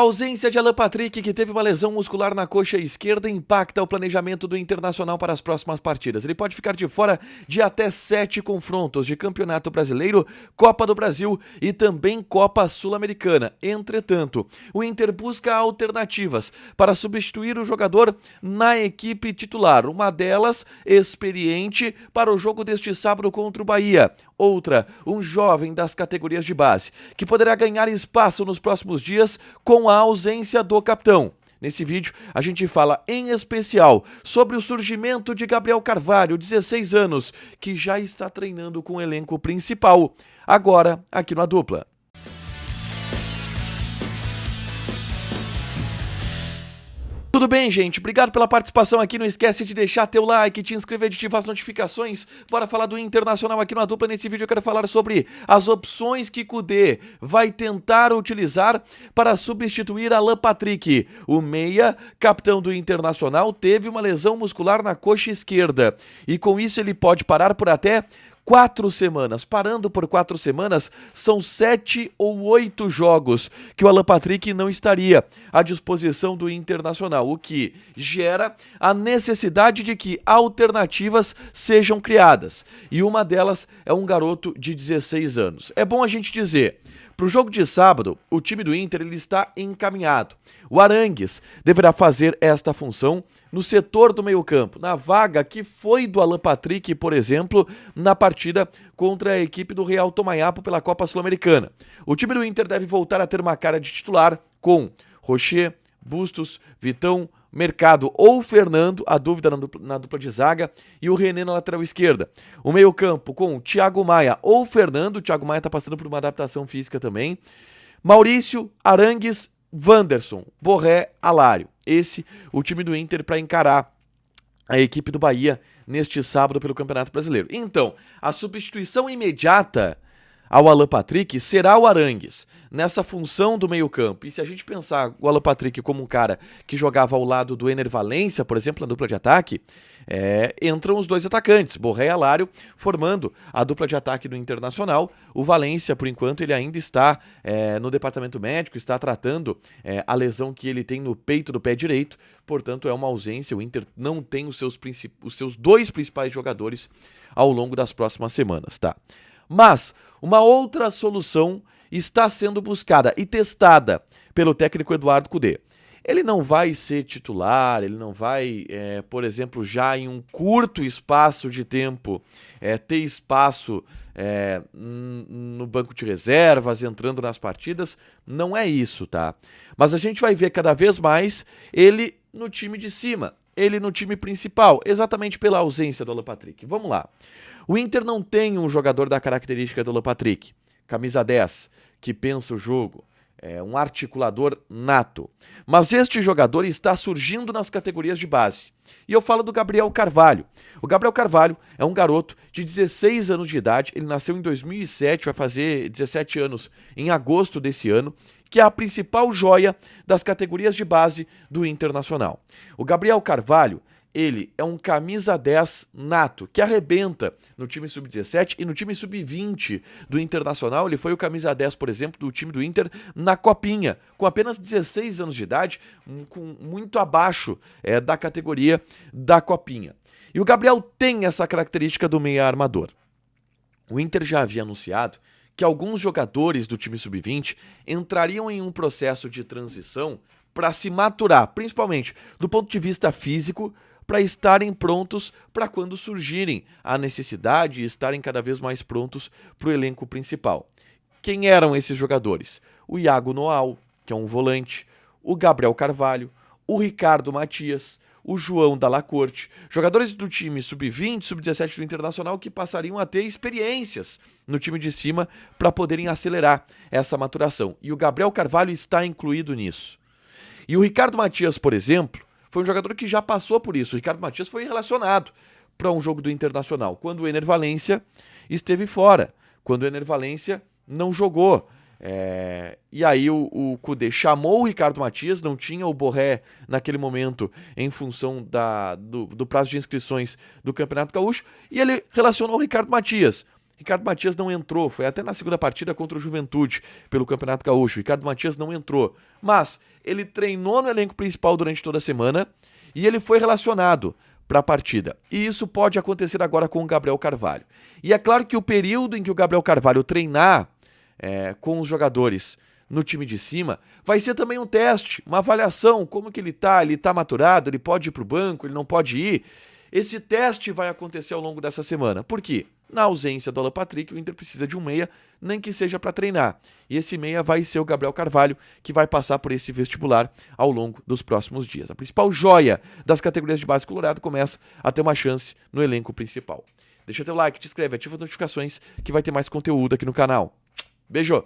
A ausência de Alan Patrick, que teve uma lesão muscular na coxa esquerda, impacta o planejamento do Internacional para as próximas partidas. Ele pode ficar de fora de até 7 confrontos de Campeonato Brasileiro, Copa do Brasil e também Copa Sul-Americana. Entretanto, o Inter busca alternativas para substituir o jogador na equipe titular. Uma delas, experiente para o jogo deste sábado contra o Bahia. Outra, um jovem das categorias de base, que poderá ganhar espaço nos próximos dias com a ausência do capitão. Nesse vídeo, a gente fala em especial sobre o surgimento de Gabriel Carvalho, 16 anos, que já está treinando com o elenco principal, agora aqui no A Dupla. Tudo bem, gente? Obrigado pela participação aqui. Não esquece de deixar teu like, te inscrever, de ativar as notificações. Bora falar do Internacional aqui no A Dupla. Nesse vídeo eu quero falar sobre as opções que Kudê vai tentar utilizar para substituir Alan Patrick. O meia, capitão do Internacional, teve uma lesão muscular na coxa esquerda. E com isso ele pode parar por até 4 semanas. Parando por 4 semanas, são 7 ou 8 jogos que o Alan Patrick não estaria à disposição do Internacional, o que gera a necessidade de que alternativas sejam criadas. E uma delas é um garoto de 16 anos. É bom a gente dizer, para o jogo de sábado, o time do Inter ele está encaminhado. O Arangues deverá fazer esta função no setor do meio-campo, na vaga que foi do Alan Patrick, por exemplo, na partida contra a equipe do Real Tomayapo pela Copa Sul-Americana. O time do Inter deve voltar a ter uma cara de titular com Rocher, Bustos, Vitão, Mercado ou Fernando, a dúvida na dupla de zaga, e o René na lateral esquerda. O meio-campo com Thiago Maia ou Fernando, o Thiago Maia está passando por uma adaptação física também. Maurício, Arangues, Wanderson, Borré, Alário. Esse o time do Inter para encarar a equipe do Bahia neste sábado pelo Campeonato Brasileiro. Então, a substituição imediata ao Alan Patrick será o Arangues, nessa função do meio-campo. E se a gente pensar o Alan Patrick como um cara que jogava ao lado do Ener Valencia, por exemplo, na dupla de ataque, entram os dois atacantes, Borré e Alário, formando a dupla de ataque do Internacional. O Valencia, por enquanto, ele ainda está no departamento médico, está tratando a lesão que ele tem no peito do pé direito, portanto é uma ausência. O Inter não tem os seus dois principais jogadores ao longo das próximas semanas, tá? Mas uma outra solução está sendo buscada e testada pelo técnico Eduardo Kudê. Ele não vai ser titular, ele não vai, por exemplo, já em um curto espaço de tempo, ter espaço no banco de reservas, entrando nas partidas. Não é isso, tá? Mas a gente vai ver cada vez mais ele no time de cima, ele no time principal, exatamente pela ausência do Alan Patrick. Vamos lá. O Inter não tem um jogador da característica do Alan Patrick, camisa 10, que pensa o jogo, um articulador nato. Mas este jogador está surgindo nas categorias de base. E eu falo do Gabriel Carvalho. O Gabriel Carvalho é um garoto de 16 anos de idade, ele nasceu em 2007, vai fazer 17 anos em agosto desse ano, que é a principal joia das categorias de base do Internacional. O Gabriel Carvalho, ele é um camisa 10 nato, que arrebenta no time sub-17 e no time sub-20 do Internacional. Ele foi o camisa 10, por exemplo, do time do Inter na Copinha, com apenas 16 anos de idade, com muito abaixo da categoria da Copinha. E o Gabriel tem essa característica do meia armador. O Inter já havia anunciado que alguns jogadores do time sub-20 entrariam em um processo de transição para se maturar, principalmente do ponto de vista físico, para estarem prontos para quando surgirem a necessidade e estarem cada vez mais prontos para o elenco principal. Quem eram esses jogadores? O Iago Noal, que é um volante, o Gabriel Carvalho, o Ricardo Matias, o João Dalla Corte, jogadores do time sub-20, sub-17 do Internacional que passariam a ter experiências no time de cima para poderem acelerar essa maturação. E o Gabriel Carvalho está incluído nisso. E o Ricardo Matias, por exemplo, foi um jogador que já passou por isso. O Ricardo Matias foi relacionado para um jogo do Internacional, quando o Ener Valencia esteve fora, quando o Ener Valencia não jogou. E aí o Kudê chamou o Ricardo Matias, não tinha o Borré naquele momento em função do prazo de inscrições do Campeonato Gaúcho, e ele relacionou o Ricardo Matias. Ricardo Matias não entrou, foi até na segunda partida contra o Juventude pelo Campeonato Gaúcho. Ricardo Matias não entrou, mas ele treinou no elenco principal durante toda a semana e ele foi relacionado para a partida. E isso pode acontecer agora com o Gabriel Carvalho. E é claro que o período em que o Gabriel Carvalho treinar com os jogadores no time de cima vai ser também um teste, uma avaliação, como que ele tá maturado, ele pode ir para o banco, ele não pode ir. Esse teste vai acontecer ao longo dessa semana. Por quê? Na ausência do Alan Patrick, o Inter precisa de um meia, nem que seja para treinar. E esse meia vai ser o Gabriel Carvalho, que vai passar por esse vestibular ao longo dos próximos dias. A principal joia das categorias de base colorado começa a ter uma chance no elenco principal. Deixa teu like, te inscreve, ativa as notificações que vai ter mais conteúdo aqui no canal. Beijo!